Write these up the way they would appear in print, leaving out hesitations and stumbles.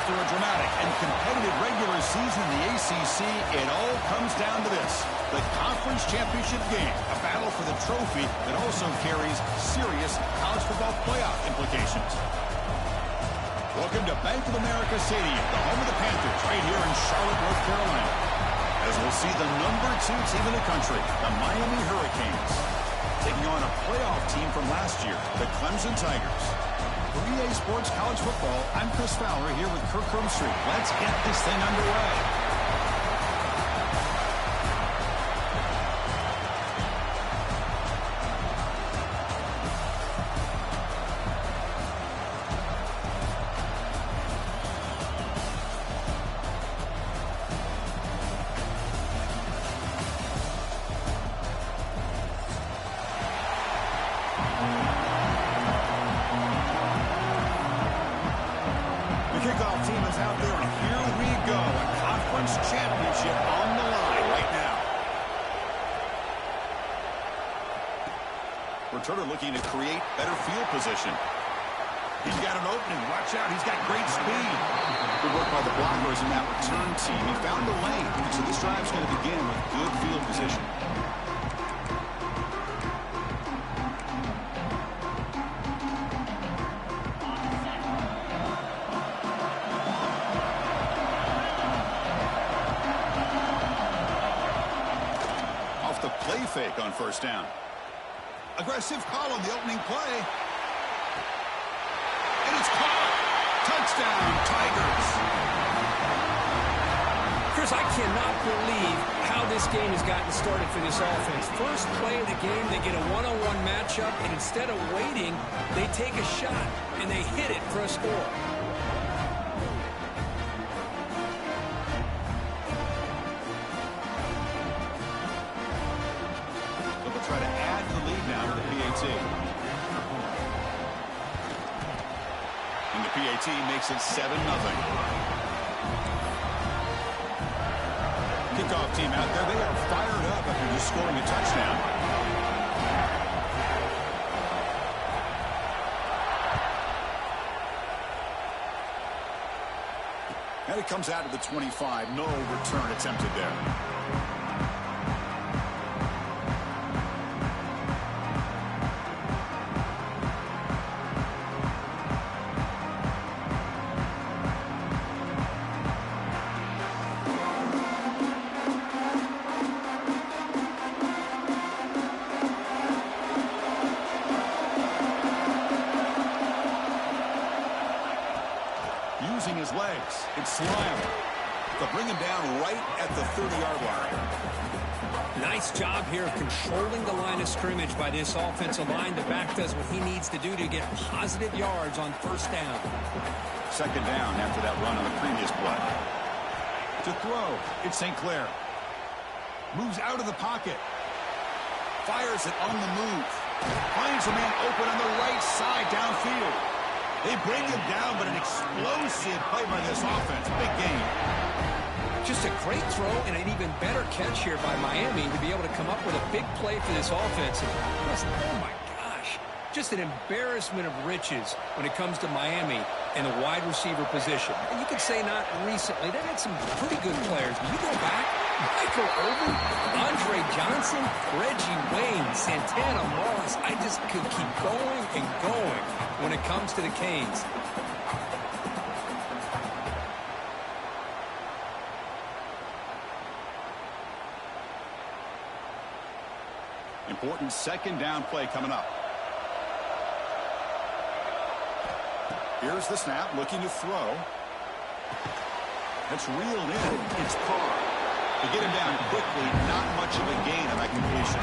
After a dramatic and competitive regular season in the ACC, it all comes down to this: the conference championship game, a battle for the trophy that also carries serious college football playoff implications. Welcome to Bank of America Stadium, the home of the Panthers, right here in Charlotte, North Carolina, as we'll see the #2 team in the country, the Miami Hurricanes, taking on a playoff team from last year, the Clemson Tigers. For EA Sports College Football, I'm Chris Fowler here with Kirk Herbstreit. Let's get this thing underway. Kickoff team is out there, and here we go. A conference championship on the line right now. Returner looking to create better field position. He's got an opening. Watch out. He's got great speed. Good work by the blockers in that return team. He found a lane. So this drive's going to begin with good field position. Play fake on first down. Aggressive call on the opening play. And it's caught. Touchdown, Tigers. Chris, I cannot believe how this game has gotten started for this offense. First play of the game, they get a one-on-one matchup, and instead of waiting, they take a shot, and they hit it for a score. Try to add the lead now to the PAT. And the PAT makes it 7-0. Kickoff team out there. They are fired up after just scoring a touchdown. And it comes out to the 25. No return attempted there. Using his legs, it's Slime. They'll bring him down right at the 30-yard line. Nice job here of controlling the line of scrimmage by this offensive line. The back does what he needs to do to get positive yards on first down. Second down after that run on the previous play. To throw, it's St. Clair. Moves out of the pocket. Fires it on the move. Finds a man open on the right side downfield. They bring him down, but an explosive play by this offense. Big game. Just a great throw and an even better catch here by Miami to be able to come up with a big play for this offense. Oh, my gosh. Just an embarrassment of riches when it comes to Miami and the wide receiver position. And you could say not recently. They've had some pretty good players. When you go back, Michael Irvin, Andre Johnson, Reggie Wayne, Santana Moss. I just could keep going and going when it comes to the Canes. Important second down play coming up. Here's the snap, looking to throw. That's reeled in. It's Carr. To get him down quickly, not much of a gain on that completion.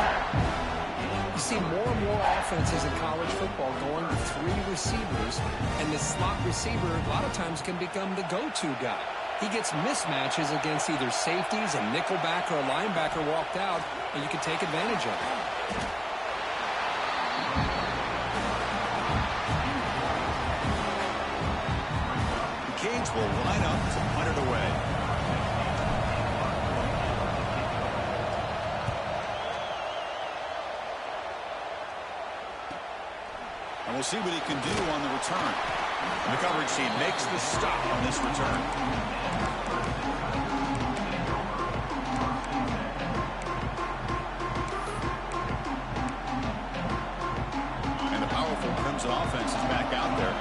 You see more and more offenses in college football going to 3 receivers, and the slot receiver a lot of times can become the go-to guy. He gets mismatches against either safeties, a nickelback, or a linebacker walked out, and you can take advantage of it. The Canes will line up to punt it away. And we'll see what he can do on the return. And the coverage team makes the stop on this return. And the powerful Crimson offense is back out there.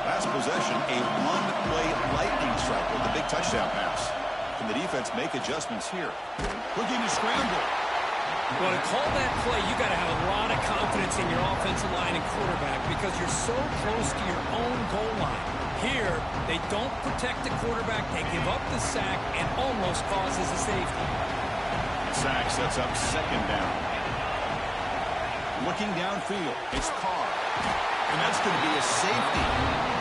Last possession, a one-play lightning strike with a big touchdown pass. Can the defense make adjustments here? Looking to scramble. Well, to call that play, you got to have a lot of confidence in your offensive line and quarterback because you're so close to your own goal line. Here, they don't protect the quarterback. They give up the sack and almost causes a safety. Sack sets up second down. Looking downfield, it's Carr. And that's going to be a safety.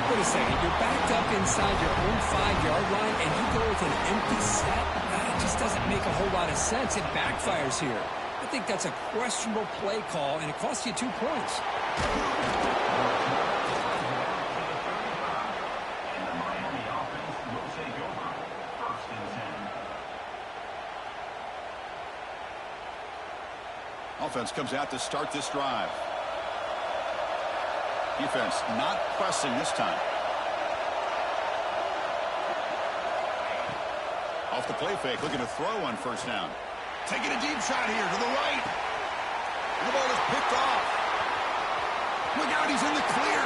Wait a second. You're backed up inside your own 5-yard line, and you go with an empty set? That just doesn't make a whole lot of sense. It backfires here. I think that's a questionable play call, and it costs you 2 points. Offense comes out to start this drive. Defense not pressing this time. Off the play fake, looking to throw on first down. Taking a deep shot here to the right. And the ball is picked off. Look out, he's in the clear.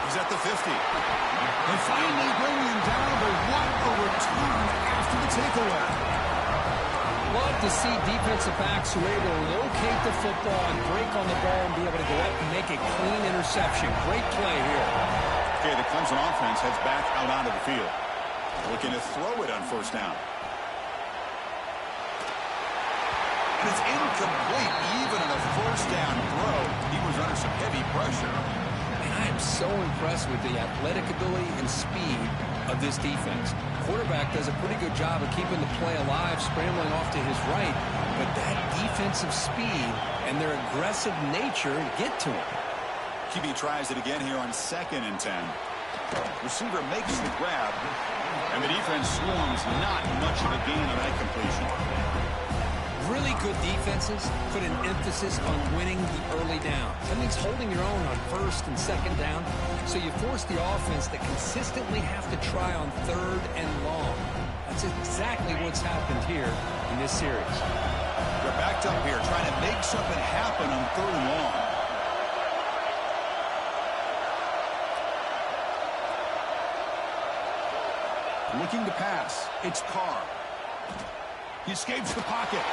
He's at the 50. And finally bringing him down, but what a return after the takeaway. Love to see defensive backs who are able to locate the football and break on the ball and be able to go up and make a clean interception. Great play here. Okay, the Clemson offense heads back out onto the field. Looking to throw it on first down. And it's incomplete, even on a first down throw. He was under some heavy pressure. And I am so impressed with the athletic ability and speed of this defense. Quarterback does a pretty good job of keeping the play alive, scrambling off to his right, but that defensive speed and their aggressive nature get to him. QB tries it again here on 2nd and 10. Receiver makes the grab, and the defense swarms. Not much of a gain on that completion. Really good defenses put an emphasis on winning the early down. That means holding your own on 1st and 2nd down, so you force the offense to consistently have to try on 3rd and long. That's exactly what's happened here in this series. They're backed up here, trying to make something happen on 3rd and long. Looking to pass. It's Carr. He escapes the pocket.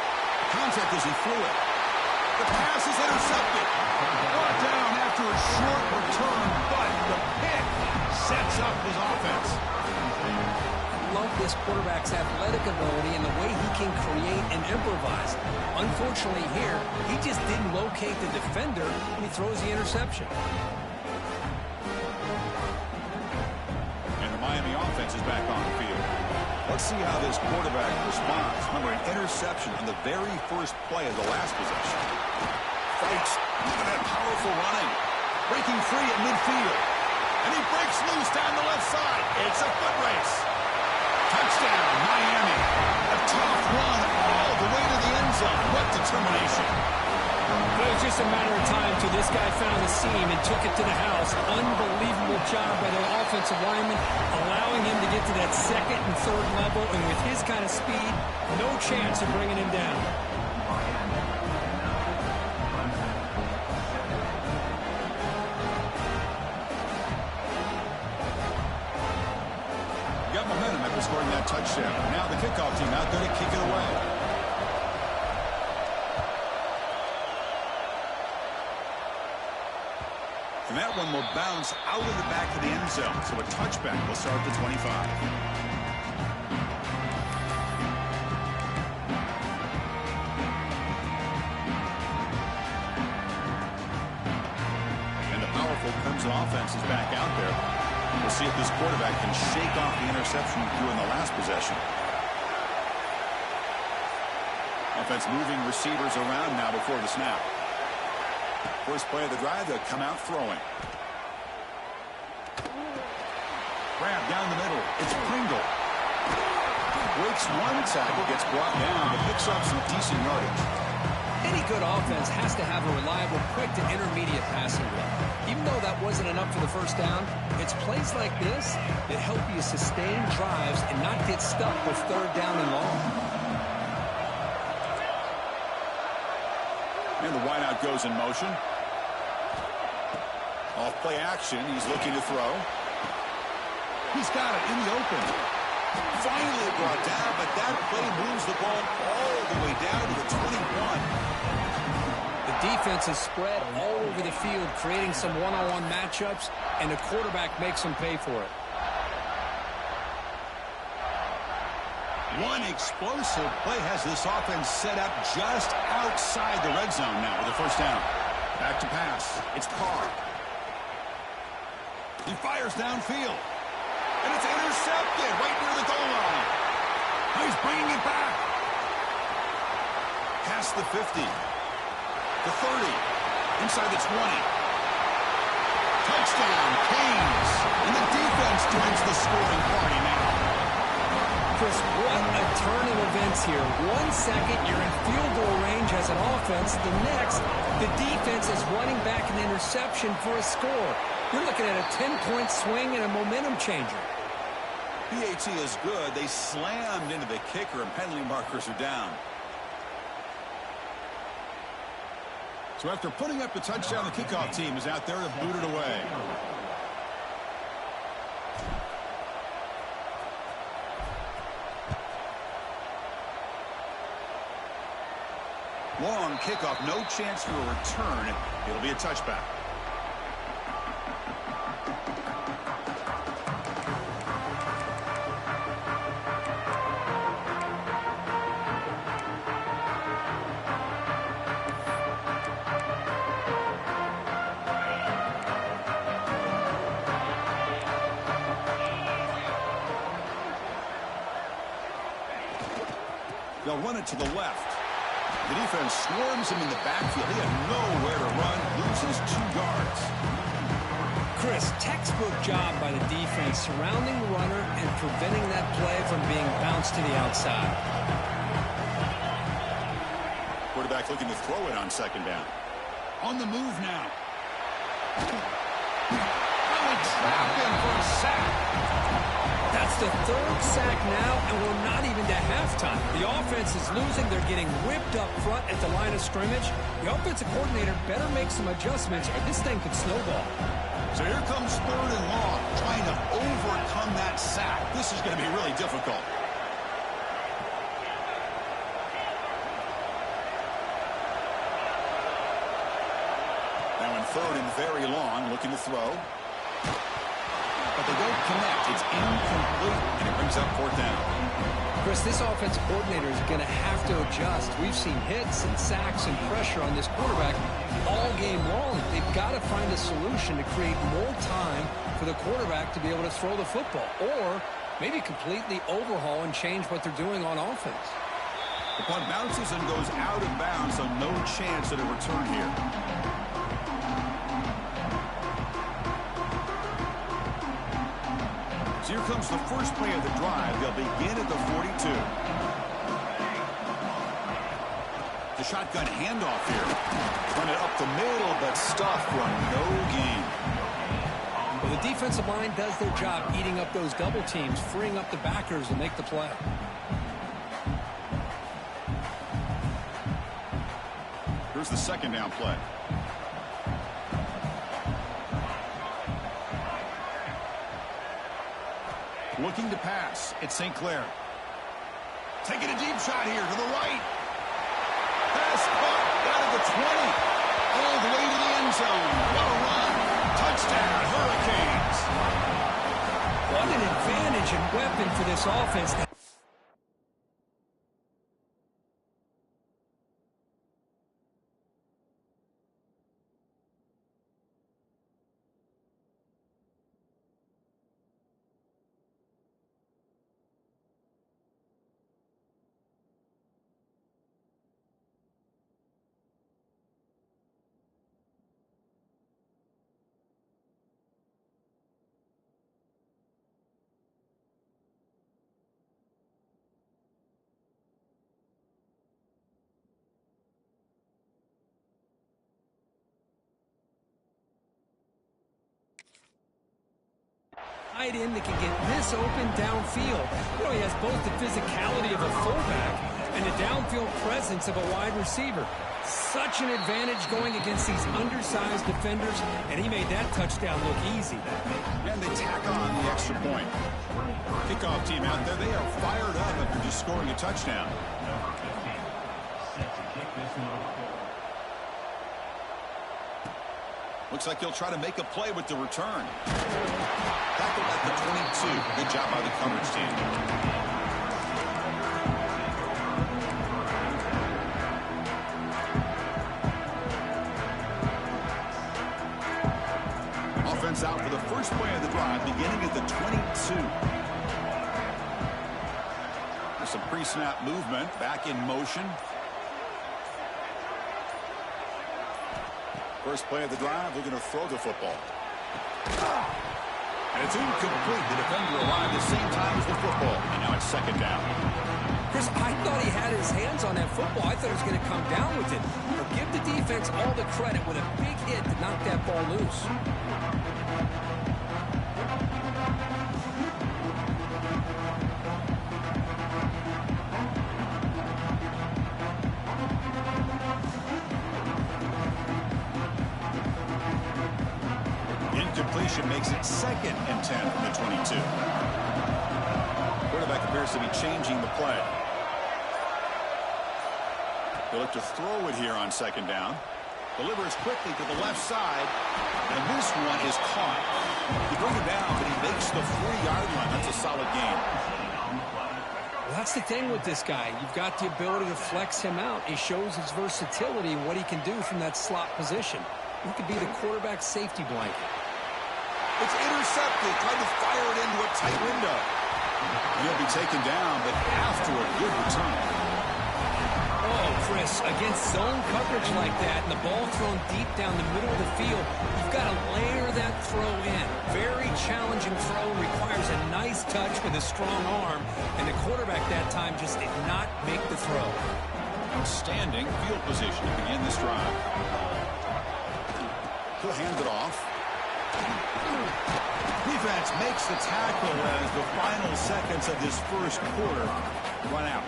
Contact as he threw it. The pass is intercepted. Brought down after a short return, but the pick sets up his offense. I love this quarterback's athletic ability and the way he can create and improvise. Unfortunately here, he just didn't locate the defender when he throws the interception. And the Miami offense is back on the field. Let's see how this quarterback responds. Remember, an interception on the very first play of the last possession. Fights. Look at that powerful running. Breaking free at midfield. And he breaks loose down the left side. It's a foot race. Touchdown, Miami. A tough run all the way to the end zone. What determination. But it was just a matter of time till this guy found the seam and took it to the house. Unbelievable job by the offensive lineman, allowing him to get to that 2nd and 3rd level, and with his kind of speed, no chance of bringing him down. Got momentum after scoring that touchdown. Now the kickoff team out there to kick it away. And that one will bounce out of the back of the end zone. So a touchback will start at the 25. And the powerful Crimson offense is back out there. We'll see if this quarterback can shake off the interception he threw in the last possession. Offense moving receivers around now before the snap. First play of the drive, they'll come out throwing. Grab down the middle. It's Pringle. Breaks one tackle, gets brought down, but picks up some decent yardage. And he good offense has to have a reliable, quick to intermediate passing game. Even though that wasn't enough for the first down, it's plays like this that help you sustain drives and not get stuck with third down and long. And the wideout goes in motion. Off play action. He's looking to throw. He's got it in the open. Finally brought down, but that play moves the ball all the way down to the 21. The defense is spread all over the field, creating some one-on-one matchups, and the quarterback makes them pay for it. One explosive play has this offense set up just outside the red zone now with a first down. Back to pass. It's Carr. He fires downfield. And it's intercepted right near the goal line. Now he's bringing it back. Past the 50. The 30. Inside the 20. Touchdown, Canes. And the defense joins the scoring party now. Chris, what a turn of events here. 1 second, you're in field goal range as an offense. The next, the defense is running back an interception for a score. You're looking at a 10-point swing and a momentum changer. PAT is good. They slammed into the kicker, and penalty markers are down. So after putting up the touchdown, the kickoff team is out there to boot it away. Long kickoff, no chance for a return. It'll be a touchback. They'll run it to the left. The defense swarms him in the backfield. He had nowhere to run, loses 2 yards. Chris, textbook job by the defense surrounding the runner and preventing that play from being bounced to the outside. Quarterback looking to throw it on second down. On the move now. Finally trapped him for a sack. That's the 3rd sack now, and we're not even to halftime. The offense is losing. They're getting whipped up front at the line of scrimmage. The offensive coordinator better make some adjustments or this thing could snowball. So here comes 3rd and long, trying to overcome that sack. This is going to be really difficult. Now in 3rd and very long, looking to throw. But they don't connect. It's incomplete, and it brings up 4th down. Chris, this offensive coordinator is going to have to adjust. We've seen hits and sacks and pressure on this quarterback all game long. They've got to find a solution to create more time for the quarterback to be able to throw the football, or maybe completely overhaul and change what they're doing on offense. The punt bounces and goes out of bounds, so no chance at a return here. So here comes the first play of the drive. They'll begin at the 42. The shotgun handoff here. Run it up the middle, but stuffed for no gain. Well, the defensive line does their job eating up those double teams, freeing up the backers to make the play. Here's the second down play. Looking to pass. It's St. Clair. Taking a deep shot here to the right. Pass caught out of the 20. All the way to the end zone. What a run. Touchdown, Hurricanes. What an advantage and weapon for this offense. tight end that can get this open downfield. You know, he has both the physicality of a fullback and the downfield presence of a wide receiver. Such an advantage going against these undersized defenders, and he made that touchdown look easy. And they tack on the extra point. Kickoff team out there, they are fired up after just scoring a touchdown. Looks like he'll try to make a play with the return. Tackled at the 22. Good job by the coverage team. Offense out for the first play of the drive, beginning at the 22. There's some pre-snap movement, back in motion. First play of the drive, they're going to throw the football. And it's incomplete. The defender arrived at the same time as the football. And now it's second down. Chris, I thought he had his hands on that football. I thought he was going to come down with it. But give the defense all the credit with a big hit to knock that ball loose. Incompletion makes it 2nd and 10 from the 22. Quarterback appears to be changing the play. They look to throw it here on second down. Delivers quickly to the left side. And this one is caught. He brings it down, but he makes the 3-yard line. That's a solid gain. Well, that's the thing with this guy. You've got the ability to flex him out. He shows his versatility and what he can do from that slot position. He could be the quarterback safety blanket. It's intercepted. Tried to fire it into a tight window. And he'll be taken down, but after a good return. Oh, Chris, against zone coverage like that and the ball thrown deep down the middle of the field, you've got to layer that throw in. Very challenging throw, requires a nice touch with a strong arm, and the quarterback that time just did not make the throw. Outstanding field position to begin this drive. He'll hand it off. Defense makes the tackle as the final seconds of this first quarter run out.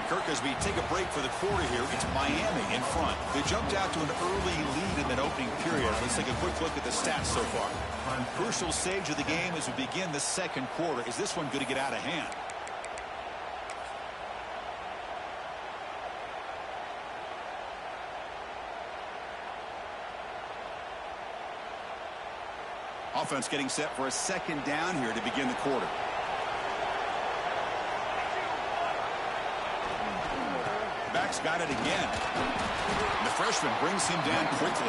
Kirk, as we take a break for the quarter here, it's Miami in front. They jumped out to an early lead in that opening period. Let's take a quick look at the stats so far. Crucial stage of the game as we begin the second quarter. Is this one going to get out of hand? Offense getting set for a second down here to begin the quarter. Back's got it again. The freshman brings him down quickly.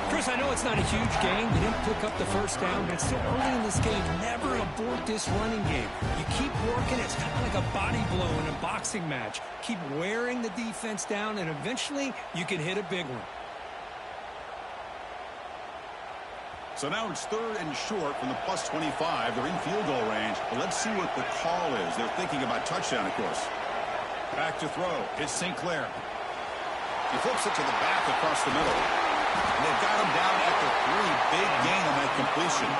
Chris, I know it's not a huge gain. You didn't pick up the first down, but it's still early in this game. Never abort this running game. You keep working. It's kind of like a body blow in a boxing match. Keep wearing the defense down, and eventually you can hit a big one. So now it's 3rd and short from the plus 25. They're in field goal range. But let's see what the call is. They're thinking about touchdown, of course. Back to throw. It's St. Clair. He flips it to the back across the middle. And they've got him down at the 3. Big gain on that completion.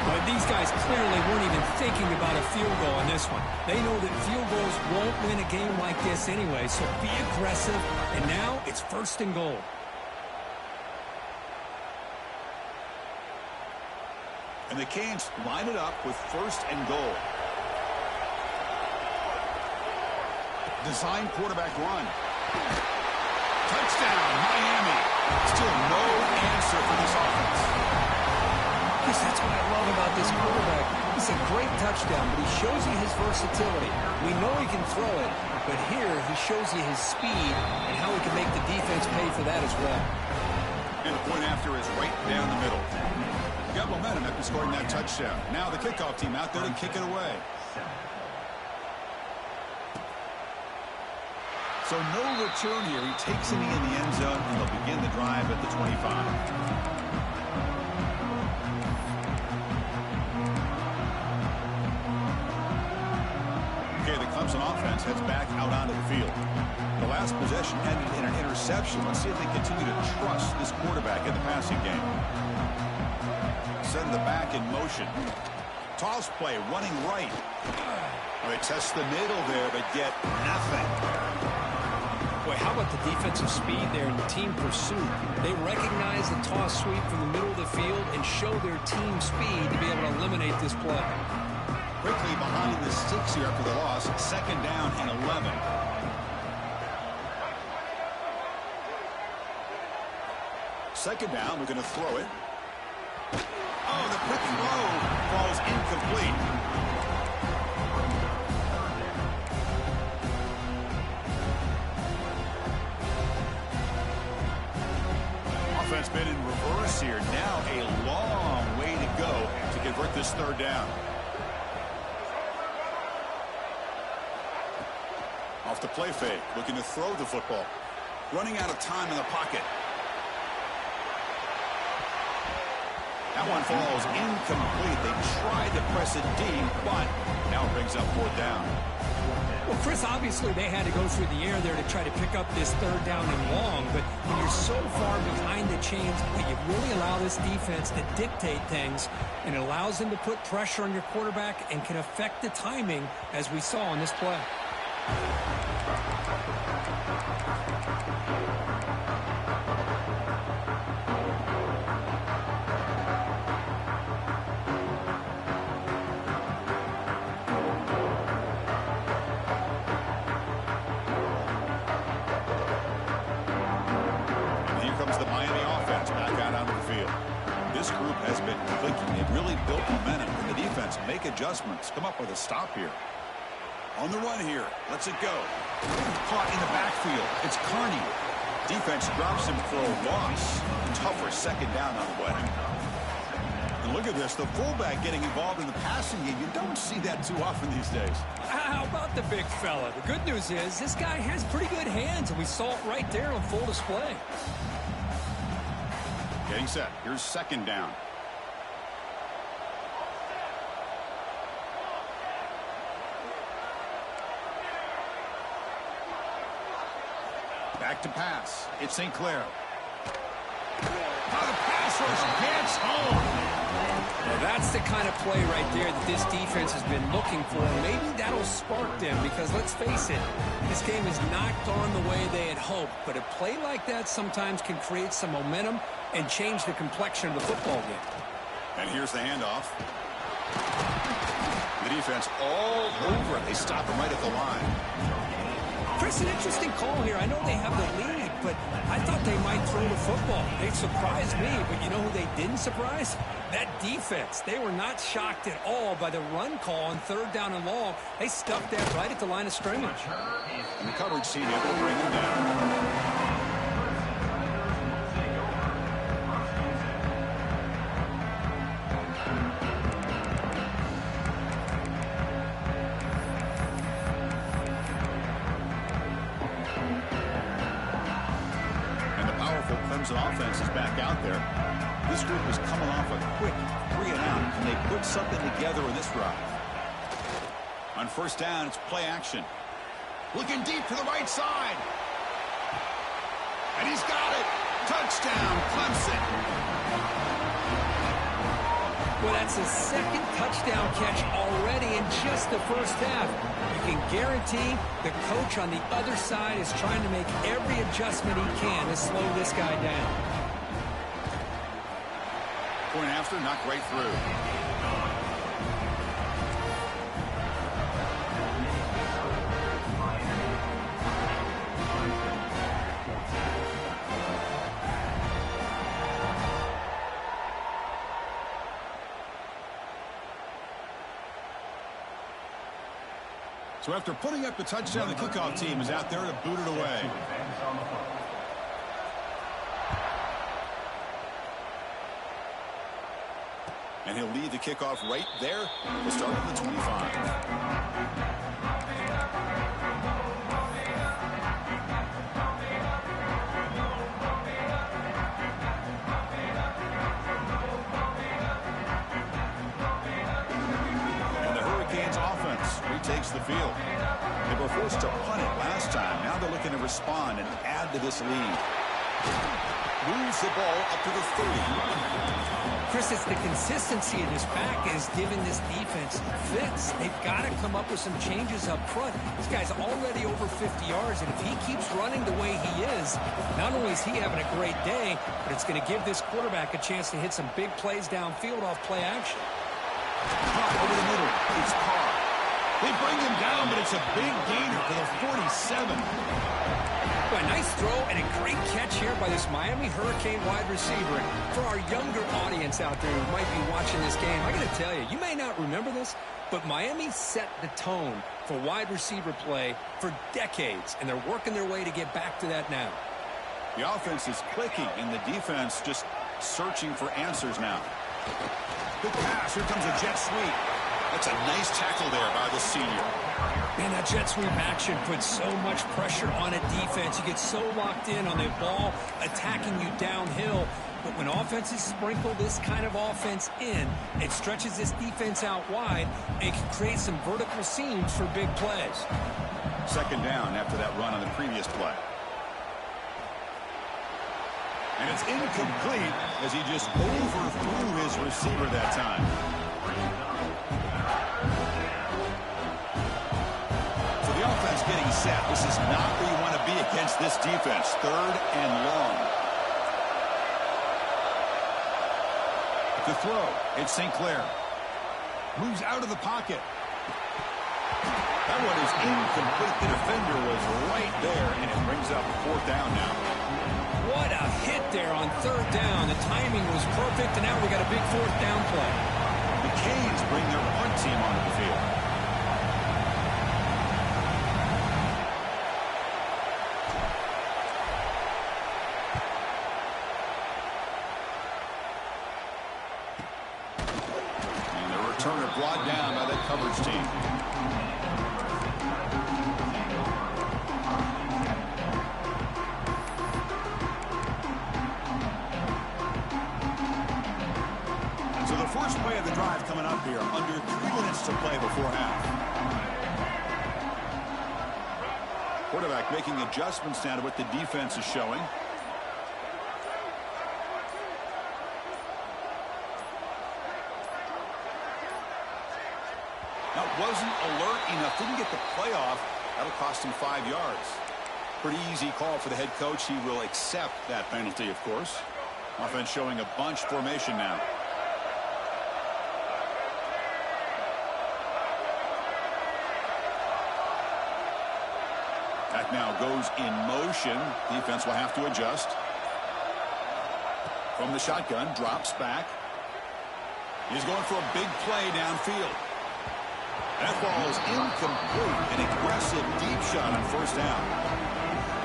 But these guys clearly weren't even thinking about a field goal in this one. They know that field goals won't win a game like this anyway, so be aggressive. And now it's 1st and goal. And the Canes line it up with 1st and goal. Design quarterback run. Touchdown, Miami. Still no answer for this offense. Chris, that's what I love about this quarterback. It's a great touchdown, but he shows you his versatility. We know he can throw it, but here he shows you his speed and how he can make the defense pay for that as well. And the point after is right down the middle. Got momentum after scoring that touchdown. Now the kickoff team out there to kick it away. So no return here. He takes it in the end zone, and they'll begin the drive at the 25. Okay, the Clemson offense heads back out onto the field. The last possession ended in an interception. Let's see if they continue to trust this quarterback in the passing game. send the back in motion. Toss play, running right. They test the middle there, but get nothing. Boy, how about the defensive speed there in the team pursuit? They recognize the toss sweep from the middle of the field and show their team speed to be able to eliminate this play. Quickly behind the sticks here after the loss. 2nd down and 11. Second down, we're going to throw it. Oh, the quick throw falls incomplete. Offense been in reverse here. Now a long way to go to convert this 3rd down. Off the play fake, looking to throw the football. Running out of time in the pocket. That one falls incomplete. They tried to press it deep, but now it brings up 4th down. Well, Chris, obviously they had to go through the air there to try to pick up this 3rd down and long, but when you're so far behind the chains, you really allow this defense to dictate things, and it allows them to put pressure on your quarterback and can affect the timing, as we saw on this play. Make adjustments. Come up with a stop here. On the run here. Lets it go. Caught in the backfield. It's Carney. Defense drops him for a loss. Tougher 2nd down on the way. And look at this. The fullback getting involved in the passing game. You don't see that too often these days. How about the big fella? The good news is this guy has pretty good hands, and we saw it right there on full display. Getting set. Here's 2nd down. Back to pass. It's St. Clair. Oh, the pass rush gets home. Well, that's the kind of play right there that this defense has been looking for. Maybe that'll spark them because, let's face it, this game has not gone the way they had hoped. But a play like that sometimes can create some momentum and change the complexion of the football game. And here's the handoff. The defense all over it. They stop him right at the line. Chris, an interesting call here. I know they have the lead, but I thought they might throw the football. They surprised me, but you know who they didn't surprise? That defense. They were not shocked at all by the run call on 3rd down and long. They stuck that right at the line of scrimmage. And the coverage team able to bring him down. Offense is back out there. This group is coming off a quick 3 and out, and they put something together in this drive. On 1st down, it's play action. Looking deep to the right side. And he's got it. Touchdown, Clemson. Well, that's his 2nd touchdown catch already in just the 1st half. You can guarantee the coach on the other side is trying to make every adjustment he can to slow this guy down. Point after, knocked right through. So after putting up the touchdown, the kickoff team is out there to boot it away. And he'll lead the kickoff right there. We'll start at the 25. Takes the field. They were forced to punt it last time. Now they're looking to respond and add to this lead. Moves the ball up to the 30. Chris, it's the consistency of this back is giving this defense fits. They've got to come up with some changes up front. This guy's already over 50 yards, and if he keeps running the way he is, not only is he having a great day, but it's going to give this quarterback a chance to hit some big plays downfield off play action. Over the middle, it's Carr. They bring him down, but it's a big gainer for the 47. A nice throw and a great catch here by this Miami Hurricane wide receiver. And for our younger audience out there who might be watching this game, I got to tell you, you may not remember this, but Miami set the tone for wide receiver play for decades, and they're working their way to get back to that now. The offense is clicking, and the defense just searching for answers now. Good pass. Here comes a jet sweep. That's a nice tackle there by the senior. Man, that jet sweep action puts so much pressure on a defense. You get so locked in on the ball attacking you downhill. But when offenses sprinkle this kind of offense in, it stretches this defense out wide and can create some vertical seams for big plays. Second down after that run on the previous play. And it's incomplete as he just overthrew his receiver that time. So the offense getting set. This is not where you want to be against this defense. Third and long. To throw, it's St. Clair. Moves out of the pocket. That one is incomplete. The defender was right there, and it brings up fourth down now. What a hit there on third down. The timing was perfect, and now we got a big fourth down play. The Canes bring their punt team onto the field. And the returner brought down by that coverage team. First play of the drive coming up here. Under 3 minutes to play before half. Quarterback making adjustments now to what the defense is showing. Now, wasn't alert enough. Didn't get the play off. That'll cost him 5 yards. Pretty easy call for the head coach. He will accept that penalty, of course. Offense showing a bunch formation now. That now goes in motion. Defense will have to adjust. From the shotgun, drops back. He's going for a big play downfield. That ball is incomplete. An aggressive deep shot on first down.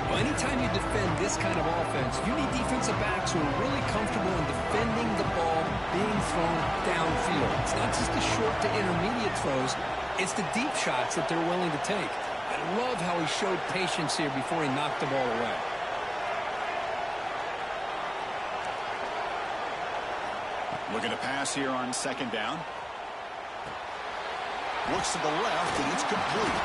Well, anytime you defend this kind of offense, you need defensive backs who are really comfortable in defending the ball being thrown downfield. It's not just the short to intermediate throws. It's the deep shots that they're willing to take. I love how he showed patience here before he knocked the ball away. Looking to pass here on second down. Looks to the left, and it's complete.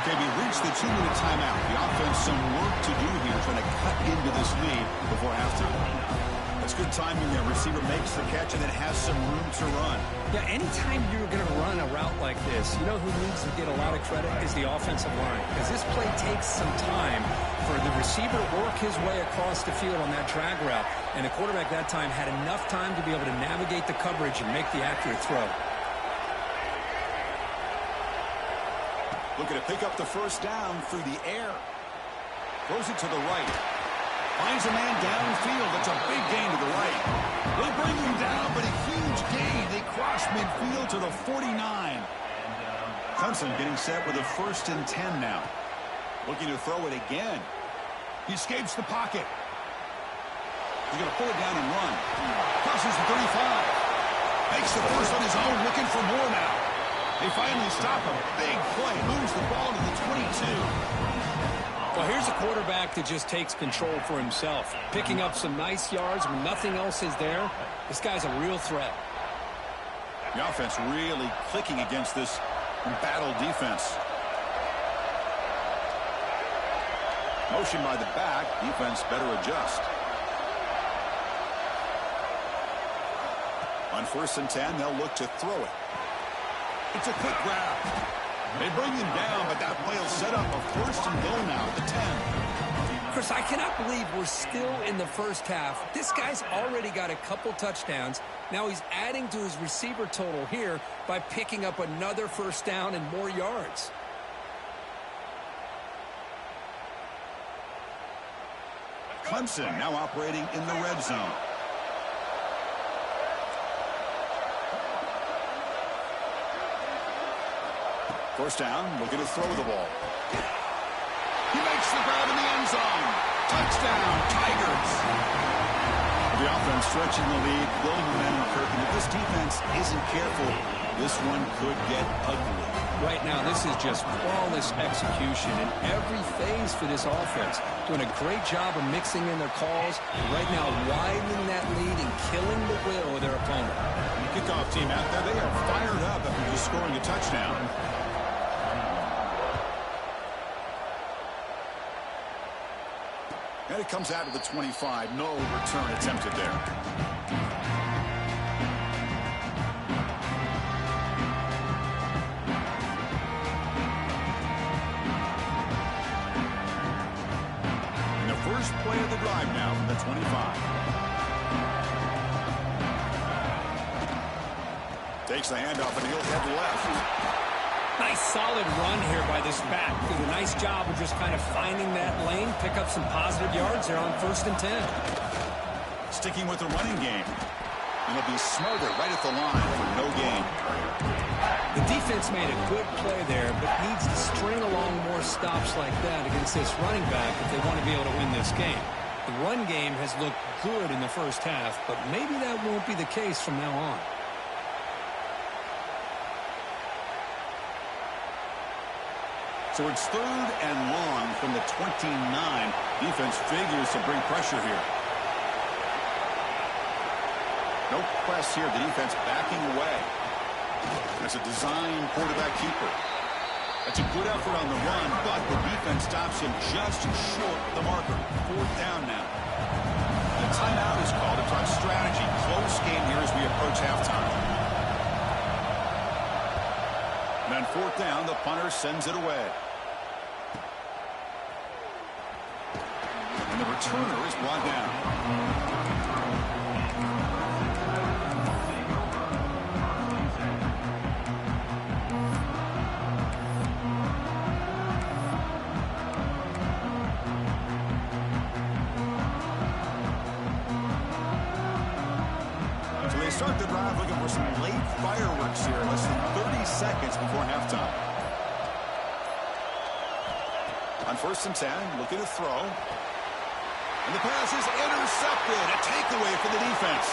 Okay, we reached the 2-minute timeout. The offense some work to do here, trying to cut into this lead before halftime. That's good timing there. Receiver makes the catch and then has some room to run. Yeah, anytime you're going to run a route like this, you know who needs to get a lot of credit is the offensive line. Because this play takes some time for the receiver to work his way across the field on that drag route. And the quarterback that time had enough time to be able to navigate the coverage and make the accurate throw. Looking to pick up the first down through the air. Throws it to the right. Finds a man downfield. That's a big gain to the right. They'll bring him down, but a huge gain. They cross midfield to the 49. Clemson getting set with a 1st and 10 now. Looking to throw it again. He escapes the pocket. He's going to pull it down and run. Crosses the 35. Makes the first on his own, looking for more now. They finally stop him. Big play. Moves the ball to the 22. Well, here's a quarterback that just takes control for himself. Picking up some nice yards when nothing else is there. This guy's a real threat. The offense really clicking against this embattled defense. Motion by the back. Defense better adjust. On 1st and 10, they'll look to throw it. It's a quick grab. They bring him down, but that play will set up a 1st and goal now at the 10. Chris, I cannot believe we're still in the first half. This guy's already got a couple touchdowns. Now he's adding to his receiver total here by picking up another 1st down and more yards. Clemson now operating in the red zone. First down, looking to throw the ball. He makes the grab in the end zone. Touchdown, Tigers. The offense stretching the lead, building momentum, Kirk. And if this defense isn't careful, this one could get ugly. Right now, this is just flawless execution in every phase for this offense. Doing a great job of mixing in their calls. Right now, widening that lead and killing the will of their opponent. The kickoff team out there, they are fired up after just scoring a touchdown. And it comes out of the 25. No return attempted there. And the first play of the drive now from the 25. Takes the handoff and he'll head left. Nice solid run here by this back. Did a nice job of just kind of finding that lane, pick up some positive yards there on 1st and 10. Sticking with the running game. And he'll be smothered right at the line for no gain. The defense made a good play there, but needs to string along more stops like that against this running back if they want to be able to win this game. The run game has looked good in the first half, but maybe that won't be the case from now on. So it's 3rd and long from the 29. Defense figures to bring pressure here. No press here. The defense backing away. That's a design quarterback keeper. That's a good effort on the run, but the defense stops him just short of the marker. 4th down now. The timeout is called to talk strategy. Close game here as we approach halftime. And then 4th down, the punter sends it away. And the returner is brought down. So they start the drive looking for some late fireworks here, less than 30 seconds before halftime. On 1st and 10, looking to throw. And the pass is intercepted. A takeaway for the defense.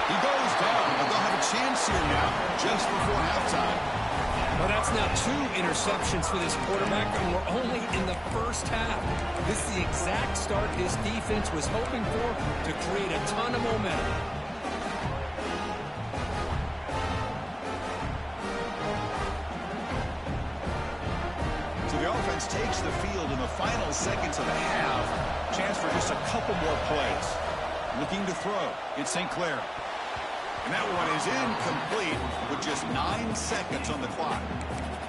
He goes down, but they'll have a chance here now just before halftime. Well, that's now 2 interceptions for this quarterback, and we're only in the first half. This is the exact start his defense was hoping for to create a ton of momentum. Takes the field in the final seconds of the half. Chance for just a couple more plays. Looking to throw. It's St. Clair. And that one is incomplete with just 9 seconds on the clock.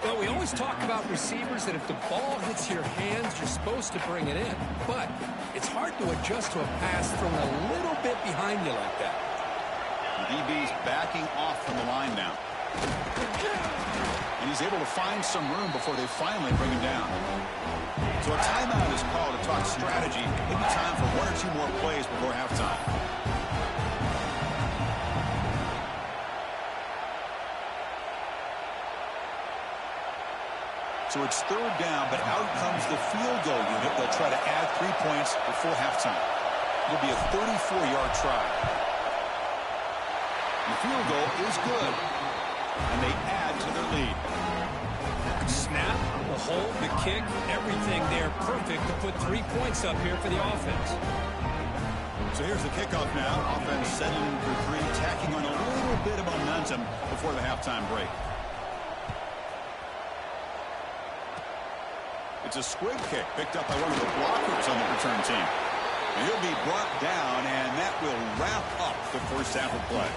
Well, we always talk about receivers that if the ball hits your hands, you're supposed to bring it in. But it's hard to adjust to a pass thrown a little bit behind you like that. The DB's backing off from the line now. And he's able to find some room before they finally bring him down. So a timeout is called to talk strategy. Maybe time for 1 or 2 more plays before halftime. So it's 3rd down, but out comes the field goal unit. They'll try to add 3 points before halftime. It'll be a 34-yard try. The field goal is good. And they add to their lead. Snap, the hold, the kick, everything there perfect to put 3 points up here for the offense. So here's the kickoff now. Offense settling for 3, tacking on a little bit of momentum before the halftime break. It's a squib kick picked up by one of the blockers on the return team. And he'll be brought down, and that will wrap up the first half of play.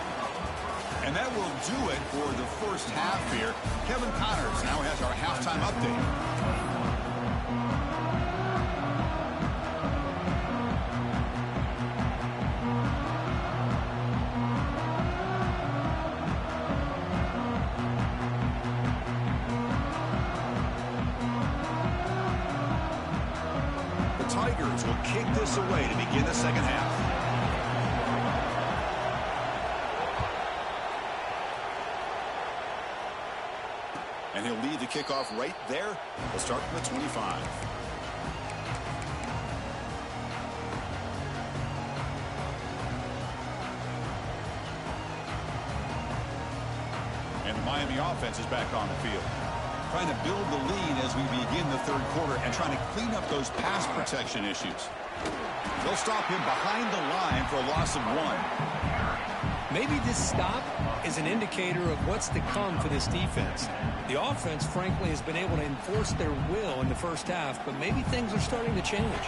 And that will do it for the first half here. Kevin Connors now has our halftime update. Tigers will kick this away to begin the second half. And he'll lead the kickoff right there. We'll start from the 25. And the Miami offense is back on the field, trying to build the lead as we begin the third quarter and trying to clean up those pass protection issues. They'll stop him behind the line for a loss of 1. Maybe this stop is an indicator of what's to come for this defense. The offense, frankly, has been able to enforce their will in the first half, but maybe things are starting to change.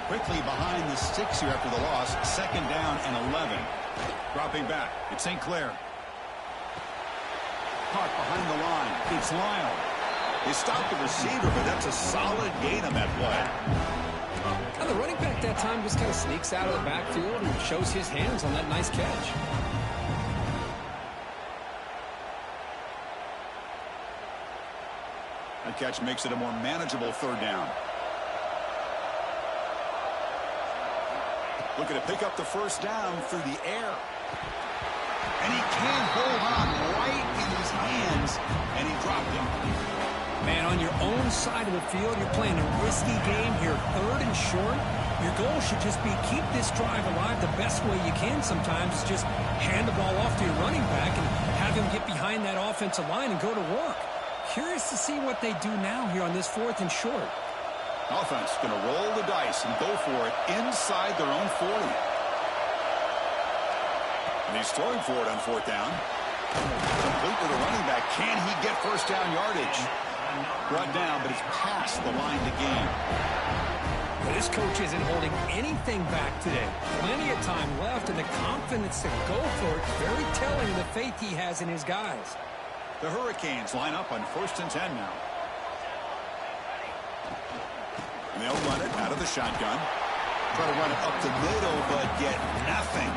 Quickly behind the sticks here after the loss. Second down and 11. Dropping back. It's St. Clair. Caught behind the line. It's Lyle. They stopped the receiver, but that's a solid gain on that play. Now the running back that time just kind of sneaks out of the backfield and shows his hands on that nice catch. That catch makes it a more manageable third down. Looking to pick up the first down through the air. And he can't hold on right in his hands, and he dropped him. Man, on your own side of the field, you're playing a risky game here, third and short. Your goal should just be keep this drive alive the best way you can sometimes. Is just hand the ball off to your running back and have him get behind that offensive line and go to work. Curious to see what they do now here on this fourth and short. Offense going to roll the dice and go for it inside their own 40. And he's throwing for it on fourth down. Complete with a running back. Can he get first down yardage? Brought down, but it's past the line to gain. Well, this coach isn't holding anything back today. Plenty of time left, and the confidence to go for it. Very telling of the faith he has in his guys. The Hurricanes line up on 1st and 10 now. And they'll run it out of the shotgun. Try to run it up the middle, but get nothing.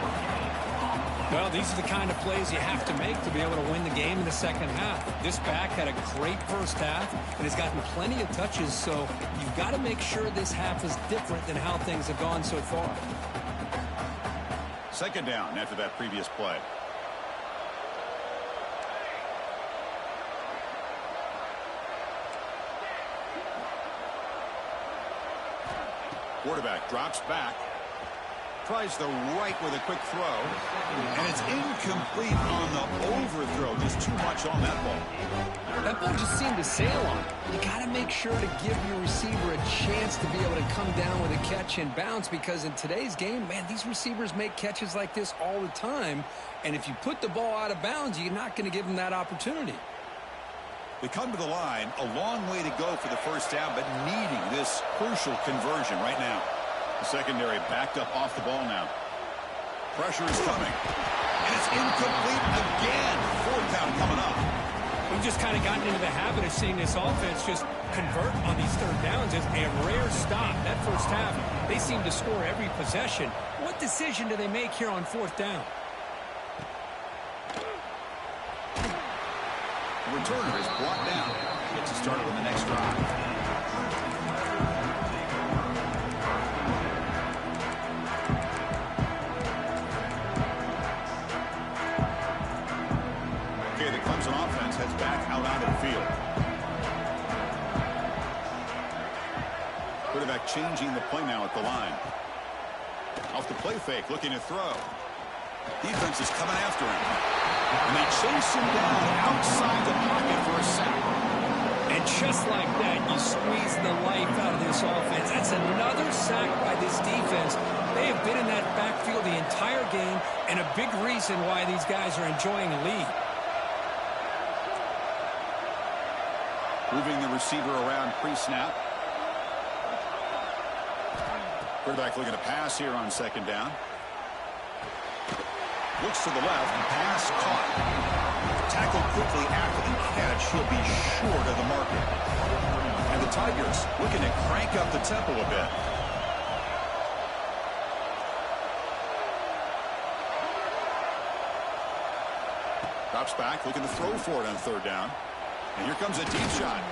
Well, these are the kind of plays you have to make to be able to win the game in the second half. This back had a great first half and has gotten plenty of touches, so you've got to make sure this half is different than how things have gone so far. Second down after that previous play. Quarterback drops back. Tries the right with a quick throw. And it's incomplete on the overthrow. Just too much on that ball. That ball just seemed to sail on. You got to make sure to give your receiver a chance to be able to come down with a catch and bounce, because in today's game, man, these receivers make catches like this all the time. And if you put the ball out of bounds, you're not going to give them that opportunity. They come to the line, a long way to go for the first down, but needing this crucial conversion right now. The secondary backed up off the ball now. Pressure is coming. And it's incomplete again. Fourth down coming up. We've just kind of gotten into the habit of seeing this offense just convert on these third downs as a rare stop. That first half, they seem to score every possession. What decision do they make here on fourth down? The returner is brought down. Gets us started on the next drive. Offense heads back out onto the field. Quarterback changing the play now at the line. Off the play fake, looking to throw. Defense is coming after him. And they chase him down outside the pocket for a sack. And just like that, you squeeze the life out of this offense. That's another sack by this defense. They have been in that backfield the entire game, and a big reason why these guys are enjoying a lead. Moving the receiver around pre-snap. Quarterback looking to pass here on second down. Looks to the left. Pass caught. Tackled quickly after the catch. He'll be short of the marker. And the Tigers looking to crank up the tempo a bit. Drops back, looking to throw for it on third down. And here comes a deep shot.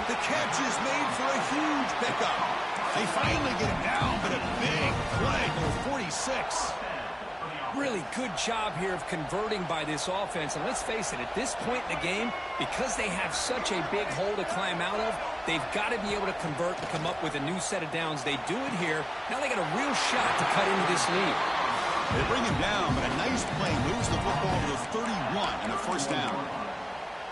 The catch is made for a huge pickup. They finally get him down, but a big play for 46. Really good job here of converting by this offense. And let's face it, at this point in the game, because they have such a big hole to climb out of, they've got to be able to convert and come up with a new set of downs. They do it here. Now they got a real shot to cut into this lead. They bring him down, but a nice play moves the football to the 31 and a first down.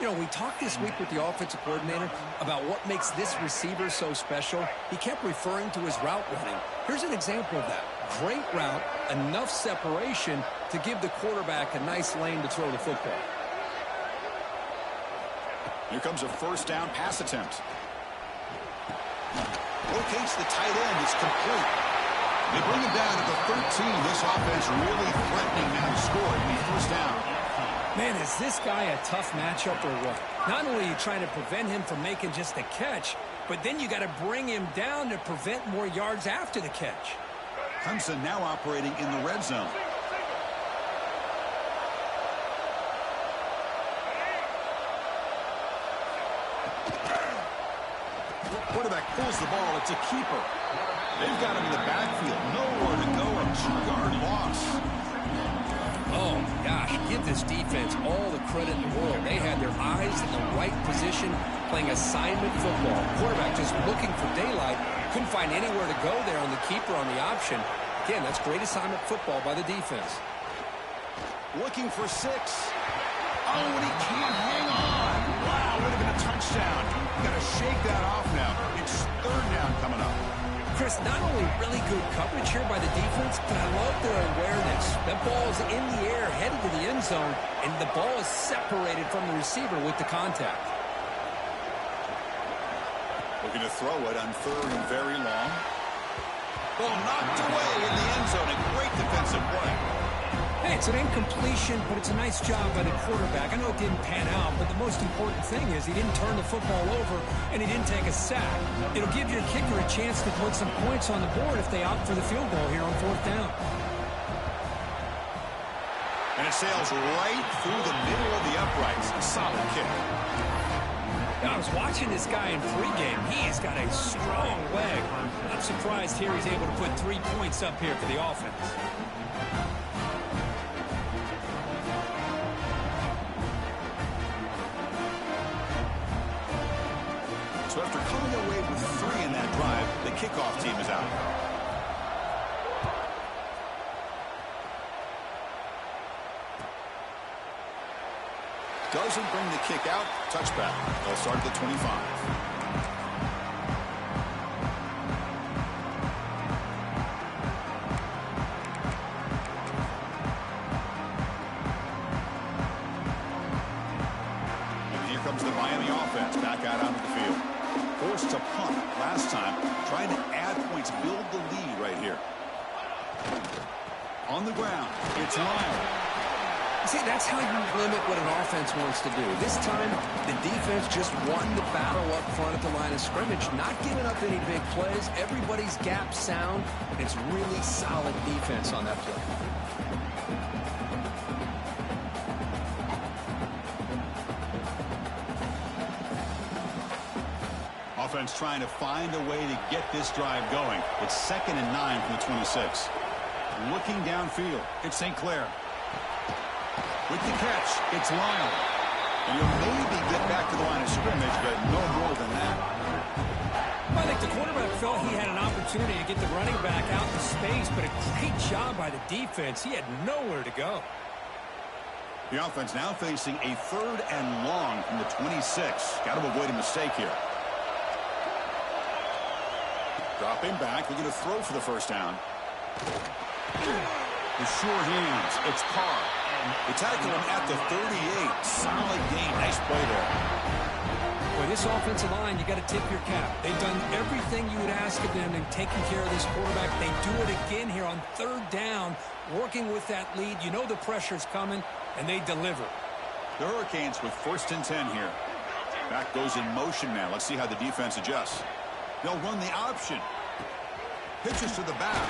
You know, we talked this week with the offensive coordinator about what makes this receiver so special. He kept referring to his route running. Here's an example of that. Great route, enough separation to give the quarterback a nice lane to throw the football. Here comes a first down pass attempt. Locates the tight end. It's complete. They bring him down at the 13. This offense really threatening now to score. It'll be first down. Man, is this guy a tough matchup or what? Not only are you trying to prevent him from making just a catch, but then you got to bring him down to prevent more yards after the catch. Clemson now operating in the red zone. Quarterback pulls the ball. It's a keeper. They've got him in the backfield. Nowhere to go. A 2-yard loss. Oh, gosh, give this defense all the credit in the world. They had their eyes in the right position, playing assignment football. Quarterback just looking for daylight. Couldn't find anywhere to go there on the keeper on the option. Again, that's great assignment football by the defense. Looking for 6. Oh, and he can't hang on. Wow, would have been a touchdown. Got to shake that off now. It's third down coming up. Chris, not only really good coverage here by the defense, but I love their awareness. That ball is in the air, headed to the end zone, and the ball is separated from the receiver with the contact. Looking to throw it on third and very long. Ball knocked away in the end zone. A great defensive play. Hey, it's an incompletion, but it's a nice job by the quarterback. I know it didn't pan out, but the most important thing is he didn't turn the football over and he didn't take a sack. It'll give your kicker a chance to put some points on the board if they opt for the field goal here on fourth down. And it sails right through the middle of the uprights. A solid kick. I was watching this guy in pregame. He's got a strong leg. I'm surprised here he's able to put 3 points up here for the offense. So after coming away with 3 in that drive, the kickoff team is out. Doesn't bring the kick out. Touchback. They'll start at the 25. And here comes the Miami offense back out onto the field. Forced to punt last time, trying to add points, build the lead right here. On the ground, it's Lyle. See, that's how you limit what an offense wants to do. This time, the defense just won the battle up front at the line of scrimmage, not giving up any big plays. Everybody's gap sound. It's really solid defense on that play. Offense trying to find a way to get this drive going. It's 2nd and 9 from the 26. Looking downfield, it's St. Clair. With the catch, it's Lyle. And he'll maybe get back to the line of scrimmage, but no more than that. I think the quarterback felt he had an opportunity to get the running back out in space, but a great job by the defense. He had nowhere to go. The offense now facing a 3rd and long from the 26. Got to avoid a mistake here. Dropping back, looking to throw for the first down. The sure hands, it's Carr. They tackle him at the 38. Solid game. Nice play there. Well, With this offensive line, you got to tip your cap. They've done everything you would ask of them in taking care of this quarterback. They do it again here on third down, working with that lead. You know the pressure's coming, and they deliver. The Hurricanes with 1st and 10 here. Back goes in motion now. Let's see how the defense adjusts. They'll run the option. Pitches to the back.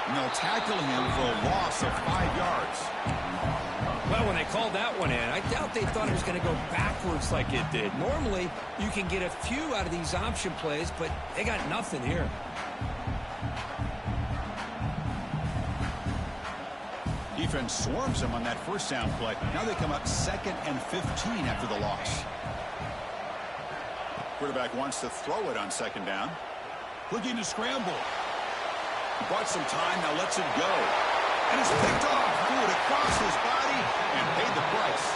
And they'll tackle him for a loss of 5 yards. Well, when they called that one in, I doubt they thought it was going to go backwards like it did. Normally, you can get a few out of these option plays, but they got nothing here. Defense swarms him on that 1st down play. Now they come up 2nd and 15 after the loss. Quarterback wants to throw it on 2nd down. Looking to scramble. Bought some time, now lets it go. And it's picked off. Threw it across his body and paid the price.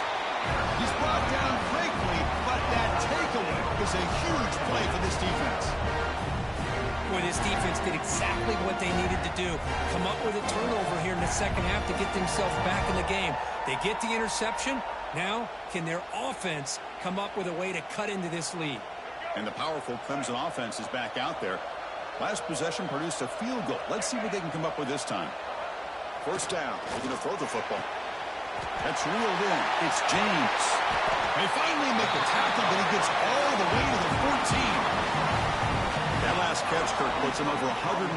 He's brought down quickly, but that takeaway is a huge play for this defense. Boy, this defense did exactly what they needed to do. Come up with a turnover here in the second half to get themselves back in the game. They get the interception. Now, can their offense come up with a way to cut into this lead? And the powerful Clemson offense is back out there. Last possession produced a field goal. Let's see what they can come up with this time. 1st down. They're going to throw the football. That's reeled in. It's James. They finally make the tackle, but he gets all the way to the 14. That last catch, Kirk, puts him over 150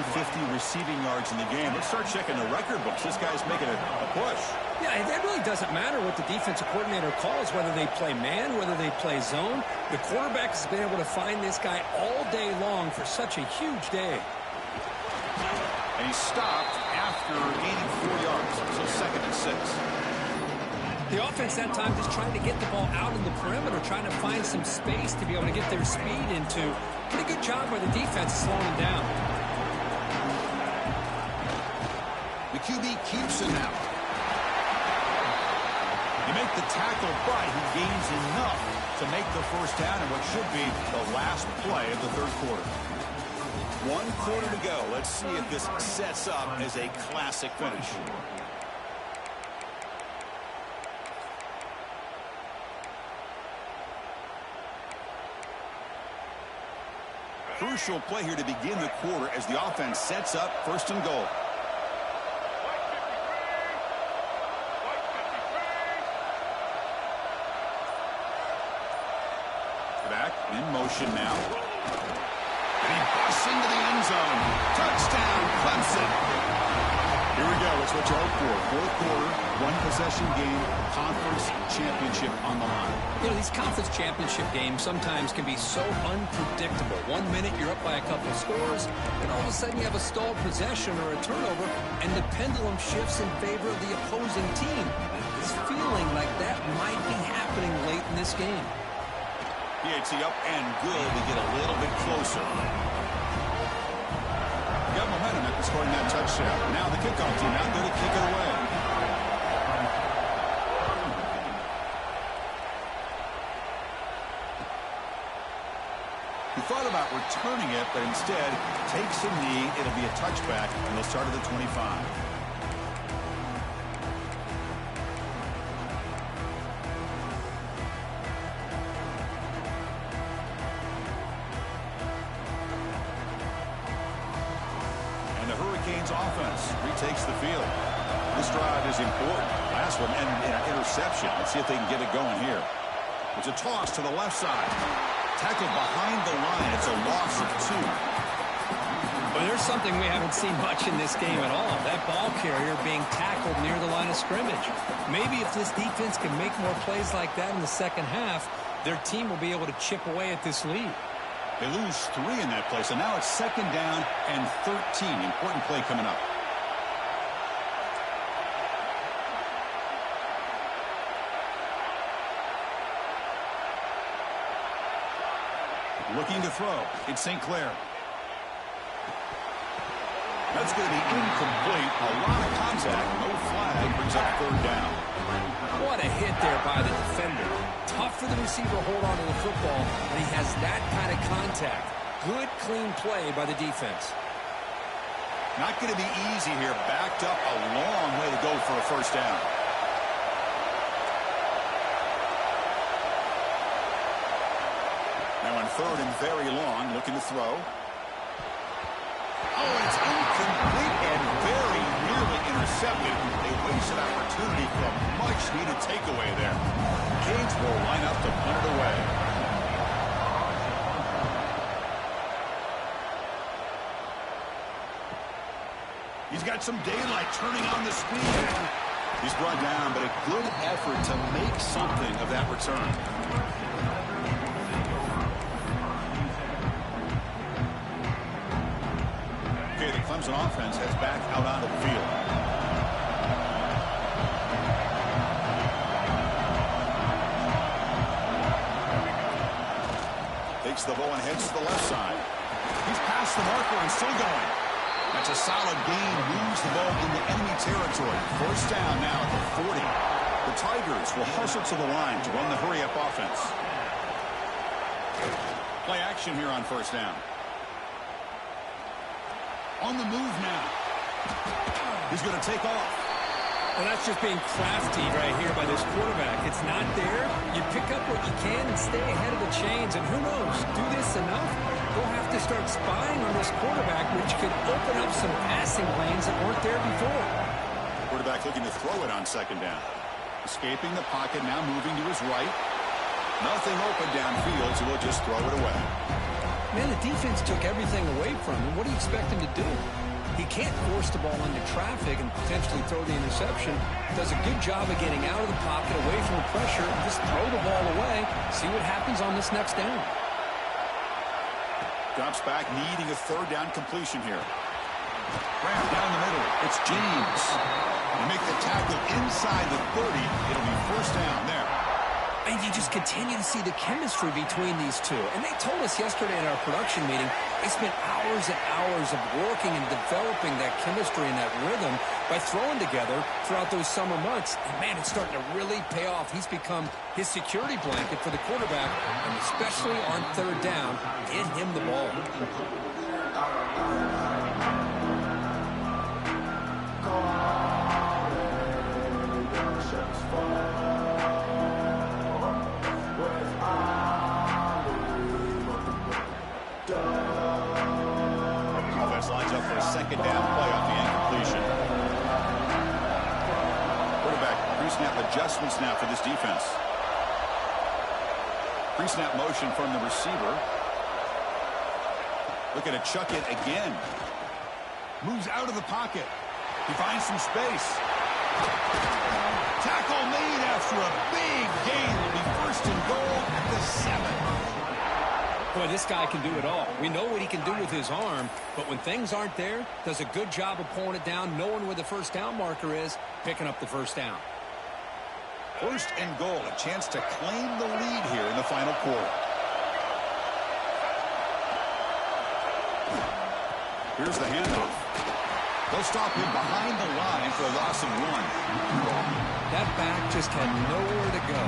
receiving yards in the game. Let's start checking the record books. This guy's making a push. Yeah, it really doesn't matter what the defensive coordinator calls, whether they play man, whether they play zone. The quarterback has been able to find this guy all day long for such a huge day. And he stopped after gaining 4 yards, so 2nd and 6. The offense that time just trying to get the ball out in the perimeter, trying to find some space to be able to get their speed into. Pretty good job by the defense slowing him down. The QB keeps him out. You make the tackle, but he gains enough to make the 1st down in what should be the last play of the 3rd quarter. 1 quarter to go. Let's see if this sets up as a classic finish. Crucial play here to begin the quarter as the offense sets up 1st and goal. Back in motion now. And he busts into the end zone. Touchdown, Clemson. Here we go. It's what you hope for. 4th quarter, 1-possession game, conference championship on the line. You know, these conference championship games sometimes can be so unpredictable. 1 minute you're up by a couple of scores, and all of a sudden you have a stalled possession or a turnover, and the pendulum shifts in favor of the opposing team. It's feeling like that might be happening late in this game. PAT up and good to get a little bit closer. Got momentum after scoring that touchdown. Now the kickoff team out there to kick it away. He thought about returning it, but instead takes a knee. It'll be a touchback, and they'll start at the 25. Offense retakes the field. This drive is important. Last one, and an interception. Let's see if they can get it going here. It's a toss to the left side. Tackled behind the line. It's a loss of 2. Well, there's something we haven't seen much in this game at all. That ball carrier being tackled near the line of scrimmage. Maybe if this defense can make more plays like that in the second half, their team will be able to chip away at this lead. They lose 3 in that play, so now it's 2nd down and 13. Important play coming up. Looking to throw. It's St. Clair. That's going to be incomplete. A lot of contact. No flag. Brings up 3rd down. What a hit there by the defender. Tough for the receiver to hold on to the football, but he has that kind of contact. Good, clean play by the defense. Not going to be easy here. Backed up a long way to go for a 1st down. third and very long, looking to throw. Oh, it's incomplete and very nearly intercepted. A wasted opportunity for a much-needed takeaway there. Canes will line up to punt it away. He's got some daylight turning on the speed. He's brought down, but a good effort to make something of that return. Okay, the Clemson offense heads back out onto the field. Takes the ball and heads to the left side. He's past the marker and still going. That's a solid gain. Moves the ball into enemy territory. First down now at the 40. The Tigers will hustle to the line to run the hurry-up offense. Play action here on first down. On the move now. He's going to take off. Well, that's just being crafty right here by this quarterback. It's not there. You pick up what you can and stay ahead of the chains. And who knows, do this enough, they'll have to start spying on this quarterback, which could open up some passing lanes that weren't there before. Quarterback looking to throw it on second down. Escaping the pocket, now moving to his right. Nothing open downfield, so he'll just throw it away. Man, the defense took everything away from him. What do you expect him to do? He can't force the ball into traffic and potentially throw the interception. Does a good job of getting out of the pocket, away from the pressure, and just throw the ball away. See what happens on this next down. Drops back, needing a third down completion here. Grab down the middle. It's James. They make the tackle inside the 30. It'll be first down there. And you just continue to see the chemistry between these two. And they told us yesterday in our production meeting, they spent hours and hours of working and developing that chemistry and that rhythm by throwing together throughout those summer months. And, man, it's starting to really pay off. He's become his security blanket for the quarterback, and especially on third down, get him the ball. Lines up for a second down play off the incompletion. Quarterback pre-snap adjustments now for this defense. Pre-snap motion from the receiver. Looking to chuck it again. Moves out of the pocket. He finds some space. Tackle made after a big gain. Will be first and goal at the 7. Boy, this guy can do it all. We know what he can do with his arm, but when things aren't there, does a good job of pulling it down, knowing where the first down marker is, picking up the first down. First and goal, a chance to claim the lead here in the final quarter. Here's the handoff. They'll stop him behind the line for a loss of 1. That back just had nowhere to go.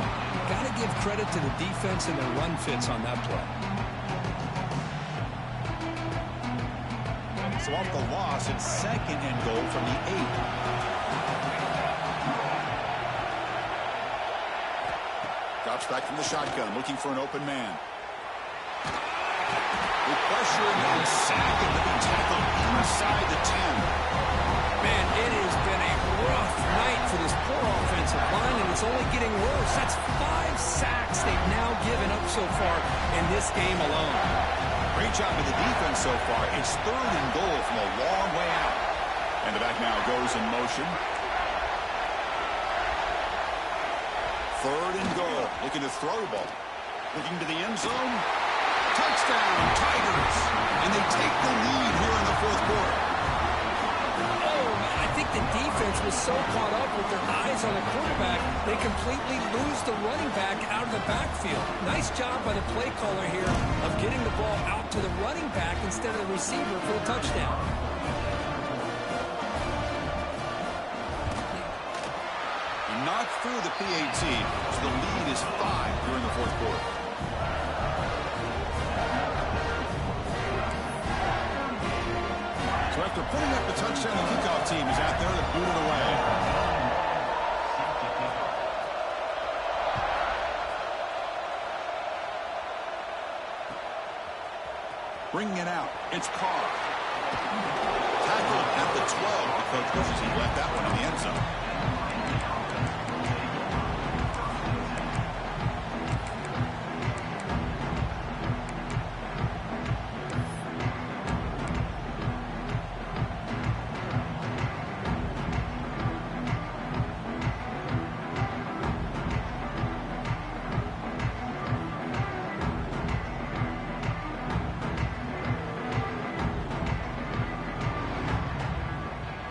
Got to give credit to the defense and the run fits on that play. So off the loss, it's second and goal from the 8. Drops back from the shotgun, looking for an open man. With pressure and sack, and they'll be tackled inside the 10. Man, it has been a rough night for this poor offensive line, and it's only getting worse. That's 5 sacks they've now given up so far in this game alone. Great job of the defense so far. It's third and goal from a long way out. And the back now goes in motion. Third and goal. Looking to throw the ball. Looking to the end zone. Touchdown, Tigers. And they take the lead here in the fourth quarter. Oh, man, I think the defense was so caught up with their eyes on the quarterback, they completely lose the running back out of the backfield. Nice job by the play caller here of getting the ball out to the running back instead of the receiver for the touchdown. Knocked through the PAT, so the lead is 5 here in the fourth quarter. So after putting up the touchdown, the kickoff team is out there to boot it away. Bringing it out, it's Carr. Tackled at the 12. The coach wishes he left that one in the end zone.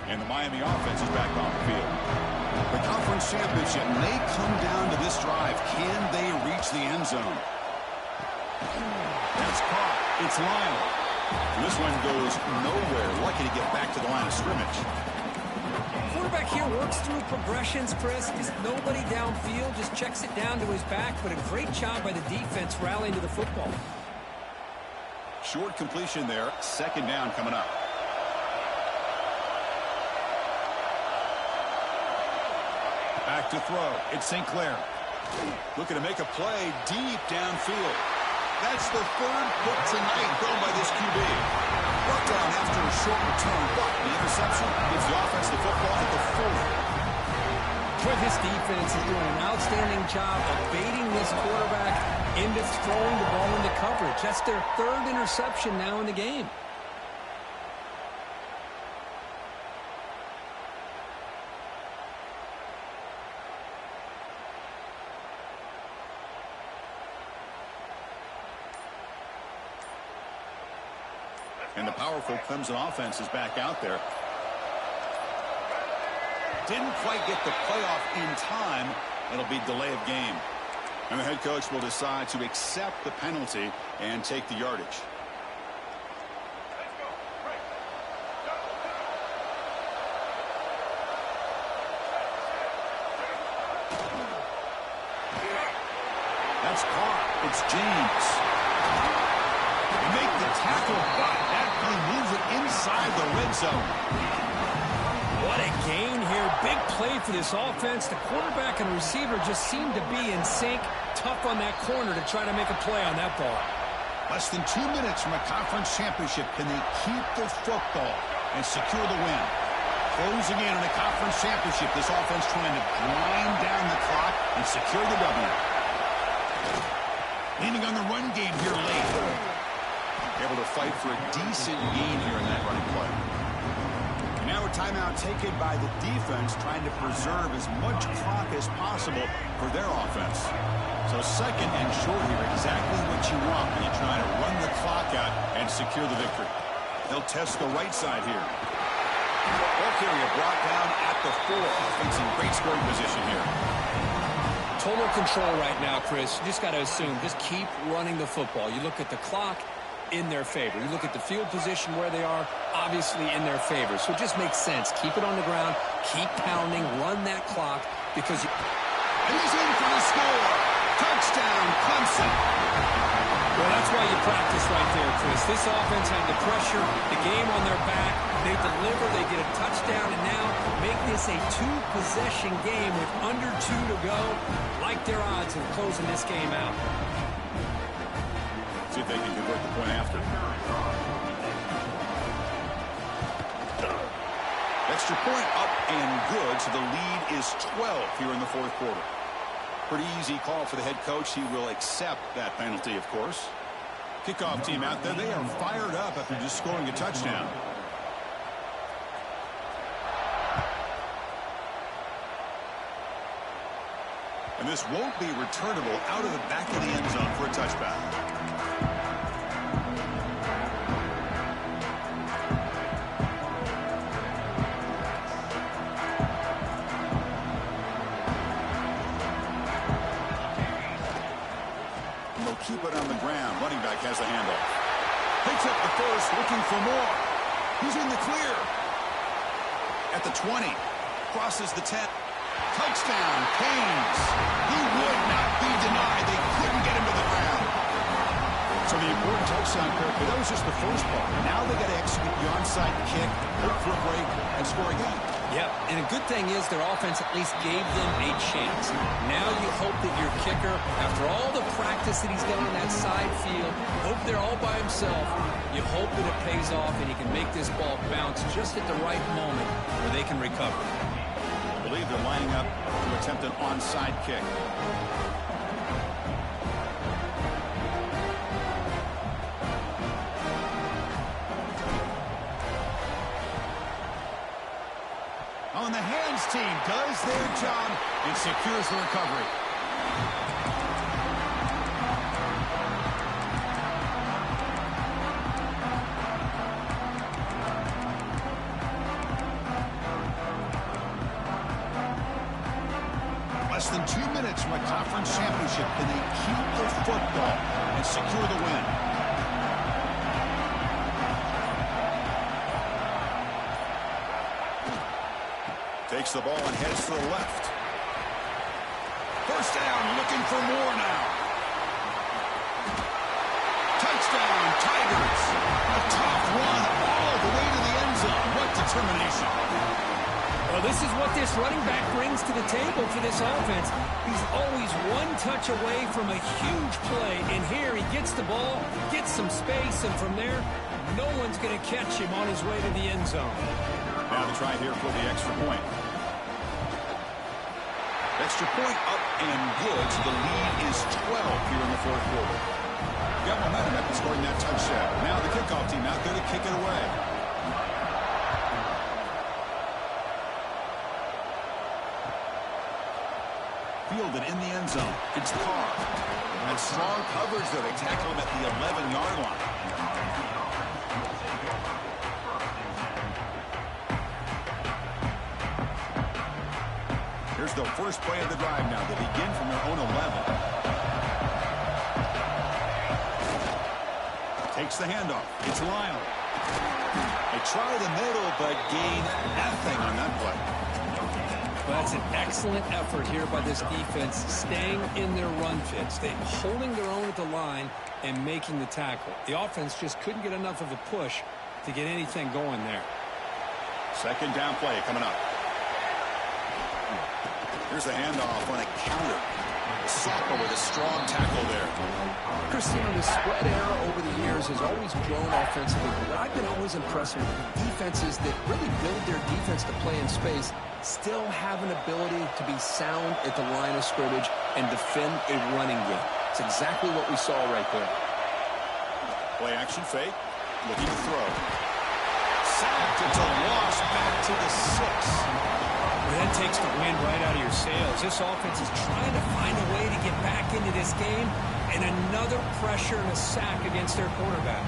And the Miami offense is back on the field. The conference championship may come down to this drive. Can they reach the end zone? That's caught. It's Lyle. This one goes nowhere. Lucky to get back to the line of scrimmage. Quarterback here works through progressions, Chris. Just nobody downfield, just checks it down to his back. But a great job by the defense rallying to the football. Short completion there. Second down coming up. Back to throw. It's St. Clair. Looking to make a play deep downfield. That's the third pick tonight thrown by this QB. Brought down after a short return, but the interception gives the offense the football at the 40. But this defense is doing an outstanding job of baiting this quarterback into throwing the ball into coverage. That's their third interception now in the game. And the powerful Clemson offense is back out there. Didn't quite get the playoff in time. It'll be delay of game. And the head coach will decide to accept the penalty and take the yardage. That's Carr. It's James. Make the tackle, but that play moves it inside the red zone. What a gain here. Big play for this offense. The quarterback and receiver just seem to be in sync. Tough on that corner to try to make a play on that ball. Less than 2 minutes from a conference championship. Can they keep the football and secure the win? Closing in on a conference championship. This offense trying to grind down the clock and secure the W. Leaning on the run game here late. Able to fight for a decent gain here in that running play. And now a timeout taken by the defense, trying to preserve as much clock as possible for their offense. So second and short here, exactly what you want when you're trying to run the clock out and secure the victory. They'll test the right side here. Ball carrier brought down at the 4. Offense in great scoring position here. Total control right now, Chris. You just got to assume, just keep running the football. You look at the clock, in their favor. You look at the field position where they are, obviously in their favor. So it just makes sense. Keep it on the ground, keep pounding, run that clock, because you... And he's in for the score. Touchdown, Clemson. Well, that's why you practice right there, Chris. This offense had the pressure, the game on their back. They deliver, they get a touchdown, and now make this a 2-possession game with under 2 to go. Like their odds of closing this game out. See if they can convert the point after. Extra point up and good, so the lead is 12 here in the fourth quarter. Pretty easy call for the head coach. He will accept that penalty, of course. Kickoff team out there, they are fired up after just scoring a touchdown. And this won't be returnable out of the back of the end zone for a touchback. They'll keep it on the ground. Running back has the handoff. Picks up the first, looking for more. He's in the clear. At the 20. Crosses the 10. Touchdown, Canes. He would not be denied. They couldn't get him to the ground. So the important touchdown, Kirk, but that was just the first part. Now they got to execute the onside kick, hope for a break, and score again. Yeah, and a good thing is their offense at least gave them a chance. Now you hope that your kicker, after all the practice that he's done on that side field, hope they're all by himself, you hope that it pays off and he can make this ball bounce just at the right moment where they can recover. I believe they're lining up to attempt an onside kick. On the hands team does their job and secures the recovery. Less than 2 minutes from a conference championship, and they keep the football and secure the win. Takes the ball and heads to the left. First down, looking for more now. Touchdown, Tigers. A tough run all the way to the end zone. What determination. Well, this is what this running back brings to the table for this offense. He's always one touch away from a huge play, and here he gets the ball, gets some space, and from there, no one's going to catch him on his way to the end zone. Now the try here for the extra point. Extra point up and good, so the lead is 12 here in the fourth quarter. Got momentum after scoring that touchdown. Now the kickoff team out there to kick it away. Fielded in the end zone. It's Carr. And strong coverage there. They tackle him at the 11-yard line. Here's the first play of the drive now. They begin from their own 11. Takes the handoff. It's Lyle. They try the middle, but gain nothing on that play. Well, that's an excellent effort here by this defense, staying in their run fits. They're holding their own at the line and making the tackle. The offense just couldn't get enough of a push to get anything going there. Second down play coming up. Here's the handoff on a counter. Soccer with a strong tackle there. Christian, the spread era over the years has always grown offensively. But I've been always impressed with defenses that really build their defense to play in space, still have an ability to be sound at the line of scrimmage and defend a running game. It's exactly what we saw right there. Play action fake. Looking to throw. Sacked. It's a loss back to the 6. That takes the wind right out of your sails. This offense is trying to find a way to get back into this game, and another pressure and a sack against their quarterback.